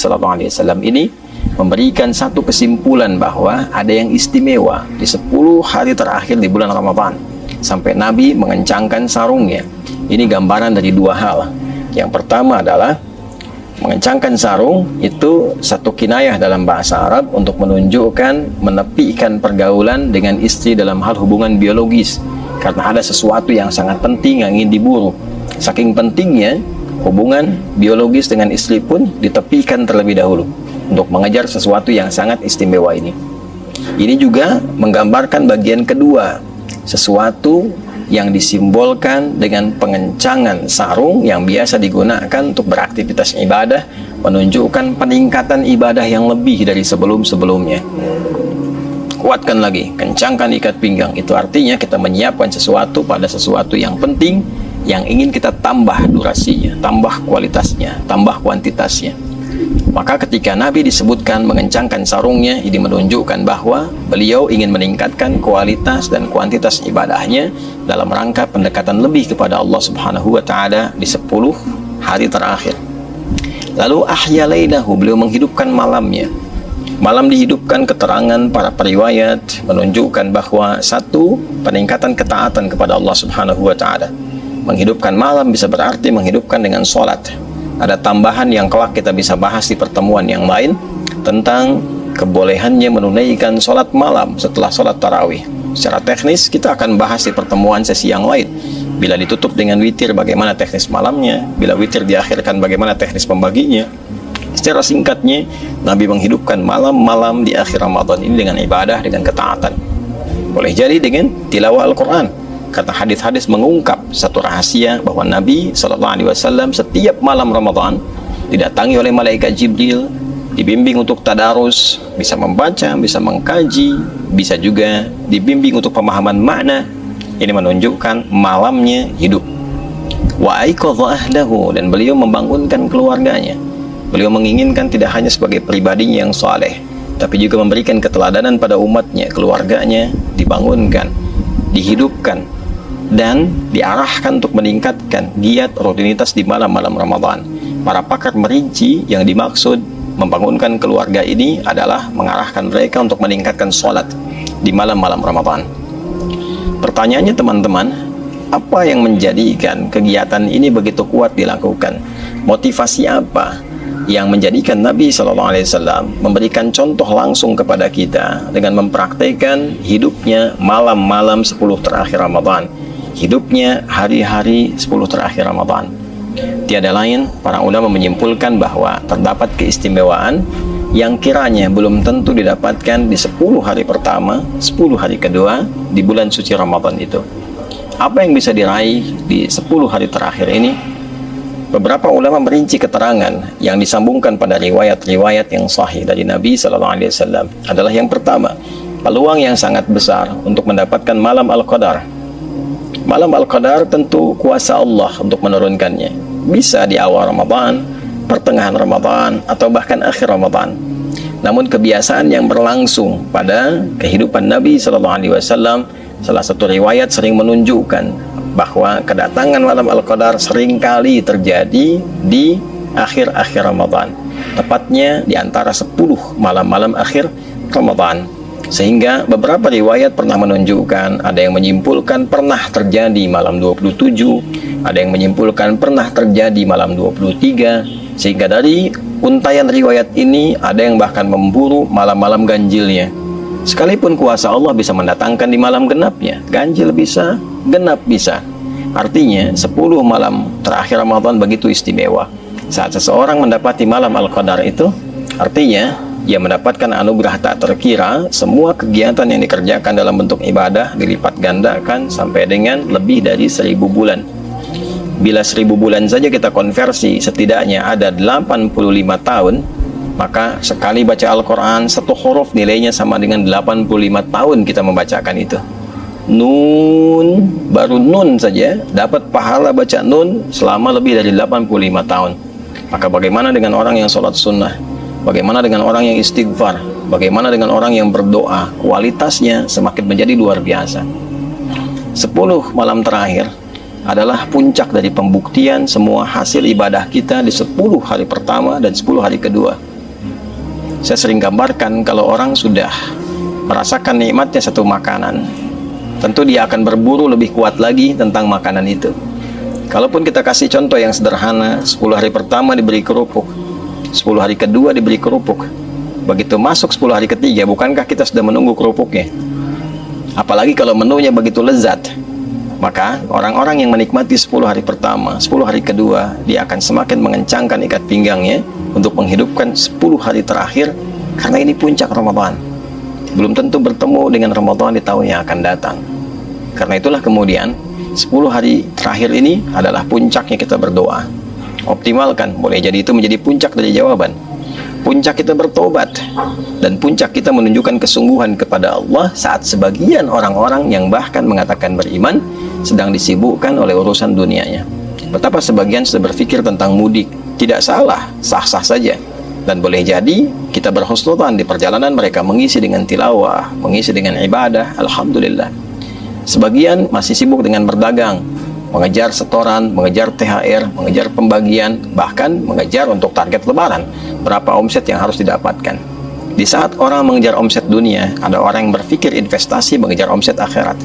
Sallallahu Alaihi Wasallam ini memberikan satu kesimpulan bahwa ada yang istimewa di 10 hari terakhir di bulan Ramadan sampai Nabi mengencangkan sarungnya. Ini gambaran dari dua hal. Yang pertama adalah mengencangkan sarung itu satu kinayah dalam bahasa Arab untuk menunjukkan menepikan pergaulan dengan istri dalam hal hubungan biologis, karena ada sesuatu yang sangat penting yang ingin diburu. Saking pentingnya hubungan biologis dengan istri pun ditepikan terlebih dahulu untuk mengejar sesuatu yang sangat istimewa ini. Ini juga menggambarkan bagian kedua, sesuatu yang disimbolkan dengan pengencangan sarung yang biasa digunakan untuk beraktivitas ibadah, menunjukkan peningkatan ibadah yang lebih dari sebelum-sebelumnya. Kuatkan lagi, kencangkan ikat pinggang, itu artinya kita menyiapkan sesuatu pada sesuatu yang penting, yang ingin kita tambah durasinya, tambah kualitasnya, tambah kuantitasnya. Maka ketika Nabi disebutkan mengencangkan sarungnya, ini menunjukkan bahwa beliau ingin meningkatkan kualitas dan kuantitas ibadahnya dalam rangka pendekatan lebih kepada Allah Subhanahu wa Ta'ala di 10 hari terakhir. Lalu ahya lailahu, beliau menghidupkan malamnya. Malam dihidupkan, keterangan para periwayat menunjukkan bahwa satu, peningkatan ketaatan kepada Allah Subhanahu wa Ta'ala. Menghidupkan malam bisa berarti menghidupkan dengan sholat. Ada tambahan yang kelak kita bisa bahas di pertemuan yang lain tentang kebolehannya menunaikan sholat malam setelah sholat tarawih. Secara teknis kita akan bahas di pertemuan sesi yang lain. Bila ditutup dengan witir, bagaimana teknis malamnya. Bila witir diakhirkan, bagaimana teknis pembaginya. Secara singkatnya, Nabi menghidupkan malam-malam di akhir Ramadan ini dengan ibadah, dengan ketaatan. Boleh jadi dengan tilawah Al-Quran, karena hadis-hadis mengungkap satu rahasia bahwa Nabi SAW setiap malam Ramadan didatangi oleh malaikat Jibril, dibimbing untuk tadarus, bisa membaca, bisa mengkaji, bisa juga dibimbing untuk pemahaman makna. Ini menunjukkan malamnya hidup. Wa aiqadha ahlahu, dan beliau membangunkan keluarganya. Beliau menginginkan tidak hanya sebagai pribadinya yang saleh, tapi juga memberikan keteladanan pada umatnya, keluarganya dibangunkan, dihidupkan, dan diarahkan untuk meningkatkan giat rutinitas di malam-malam Ramadan. Para pakar merinci yang dimaksud membangunkan keluarga ini adalah mengarahkan mereka untuk meningkatkan sholat di malam-malam Ramadan. Pertanyaannya teman-teman, apa yang menjadikan kegiatan ini begitu kuat dilakukan? Motivasi apa yang menjadikan Nabi SAW memberikan contoh langsung kepada kita dengan mempraktikkan hidupnya malam-malam 10 terakhir Ramadan, hidupnya hari-hari 10 terakhir Ramadan? Tiada lain, para ulama menyimpulkan bahwa terdapat keistimewaan yang kiranya belum tentu didapatkan di 10 hari pertama, 10 hari kedua di bulan suci Ramadan itu. Apa yang bisa diraih di 10 hari terakhir ini? Beberapa ulama merinci keterangan yang disambungkan pada riwayat-riwayat yang sahih dari Nabi SAW adalah yang pertama, peluang yang sangat besar untuk mendapatkan malam Al-Qadar. Malam Al-Qadar tentu kuasa Allah untuk menurunkannya. Bisa di awal Ramadan, pertengahan Ramadan, atau bahkan akhir Ramadan. Namun kebiasaan yang berlangsung pada kehidupan Nabi SAW, salah satu riwayat sering menunjukkan bahwa kedatangan malam Al-Qadar seringkali terjadi di akhir-akhir Ramadan, tepatnya di antara 10 malam-malam akhir Ramadan. Sehingga beberapa riwayat pernah menunjukkan, ada yang menyimpulkan pernah terjadi malam 27, ada yang menyimpulkan pernah terjadi malam 23, sehingga dari untayan riwayat ini ada yang bahkan memburu malam-malam ganjilnya. Sekalipun kuasa Allah bisa mendatangkan di malam genapnya, ganjil bisa, genap bisa. Artinya 10 malam terakhir Ramadan begitu istimewa. Saat seseorang mendapati malam Al-Qadar itu, artinya ia mendapatkan anugerah tak terkira. Semua kegiatan yang dikerjakan dalam bentuk ibadah dilipat gandakan sampai dengan lebih dari 1000 bulan. Bila 1000 bulan saja kita konversi, setidaknya ada 85 tahun, maka sekali baca Al-Quran, satu huruf nilainya sama dengan 85 tahun kita membacakan itu. Nun, baru nun saja dapat pahala baca nun selama lebih dari 85 tahun. Maka bagaimana dengan orang yang sholat sunnah? Bagaimana dengan orang yang istighfar? Bagaimana dengan orang yang berdoa? Kualitasnya semakin menjadi luar biasa. 10 malam terakhir adalah puncak dari pembuktian semua hasil ibadah kita di 10 hari pertama dan 10 hari kedua. Saya sering gambarkan kalau orang sudah merasakan nikmatnya satu makanan, tentu dia akan berburu lebih kuat lagi tentang makanan itu. Kalaupun kita kasih contoh yang sederhana, 10 hari pertama diberi kerupuk, 10 hari kedua diberi kerupuk, begitu masuk 10 hari ketiga, bukankah kita sudah menunggu kerupuknya? Apalagi kalau menunya begitu lezat, maka orang-orang yang menikmati 10 hari pertama, 10 hari kedua, dia akan semakin mengencangkan ikat pinggangnya untuk menghidupkan 10 hari terakhir, karena ini puncak Ramadan. Belum tentu bertemu dengan Ramadan di tahun yang akan datang. Karena itulah kemudian 10 hari terakhir ini adalah puncaknya kita berdoa. Optimalkan, boleh jadi itu menjadi puncak dari jawaban. Puncak kita bertobat, dan puncak kita menunjukkan kesungguhan kepada Allah saat sebagian orang-orang yang bahkan mengatakan beriman sedang disibukkan oleh urusan dunianya. Betapa sebagian sudah berpikir tentang mudik. Tidak salah, sah-sah saja. Dan boleh jadi kita berhusnudzan di perjalanan mereka mengisi dengan tilawah, mengisi dengan ibadah, alhamdulillah. Sebagian masih sibuk dengan berdagang, mengejar setoran, mengejar THR, mengejar pembagian, bahkan mengejar untuk target lebaran, berapa omset yang harus didapatkan. Di saat orang mengejar omset dunia, ada orang yang berpikir investasi mengejar omset akhirat.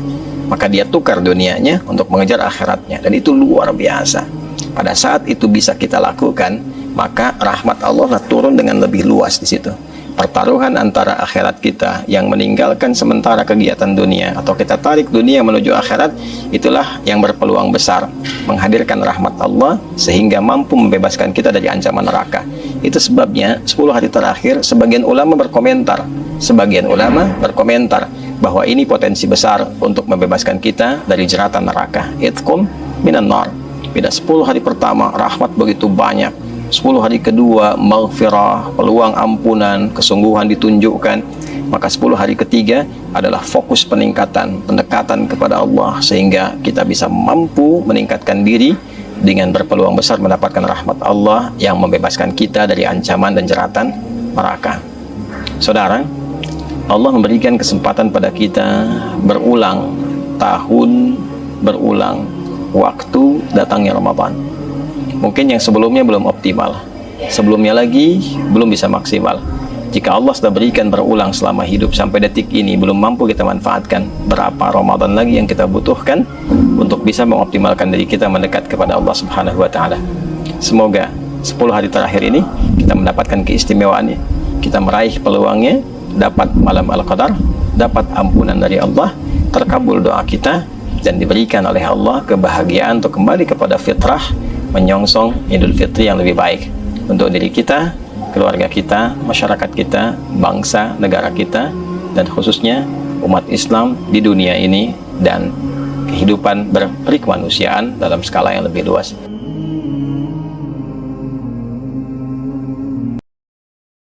Maka dia tukar dunianya untuk mengejar akhiratnya, dan itu luar biasa. Pada saat itu bisa kita lakukan, maka rahmat Allah turun dengan lebih luas di situ. Pertaruhan antara akhirat kita yang meninggalkan sementara kegiatan dunia, atau kita tarik dunia menuju akhirat, itulah yang berpeluang besar menghadirkan rahmat Allah sehingga mampu membebaskan kita dari ancaman neraka. Itu sebabnya 10 hari terakhir sebagian ulama berkomentar bahwa ini potensi besar untuk membebaskan kita dari jeratan neraka. Itqum minan nar. Pada 10 hari pertama rahmat begitu banyak, 10 hari kedua maghfirah, peluang ampunan, kesungguhan ditunjukkan. Maka 10 hari ketiga adalah fokus peningkatan, pendekatan kepada Allah, sehingga kita bisa mampu meningkatkan diri dengan berpeluang besar mendapatkan rahmat Allah yang membebaskan kita dari ancaman dan jeratan neraka. Saudara, Allah memberikan kesempatan pada kita berulang tahun, berulang waktu datangnya Ramadan. Mungkin yang sebelumnya belum optimal, sebelumnya lagi belum bisa maksimal. Jika Allah sudah berikan berulang selama hidup sampai detik ini belum mampu kita manfaatkan, berapa Ramadan lagi yang kita butuhkan untuk bisa mengoptimalkan diri kita mendekat kepada Allah Subhanahu wa taala. Semoga 10 hari terakhir ini kita mendapatkan keistimewaannya, kita meraih peluangnya, dapat malam Al-Qadar, dapat ampunan dari Allah, terkabul doa kita, dan diberikan oleh Allah kebahagiaan untuk kembali kepada fitrah, menyongsong Idul Fitri yang lebih baik untuk diri kita, keluarga kita, masyarakat kita, bangsa, negara kita, dan khususnya umat Islam di dunia ini dan kehidupan berperikemanusiaan dalam skala yang lebih luas.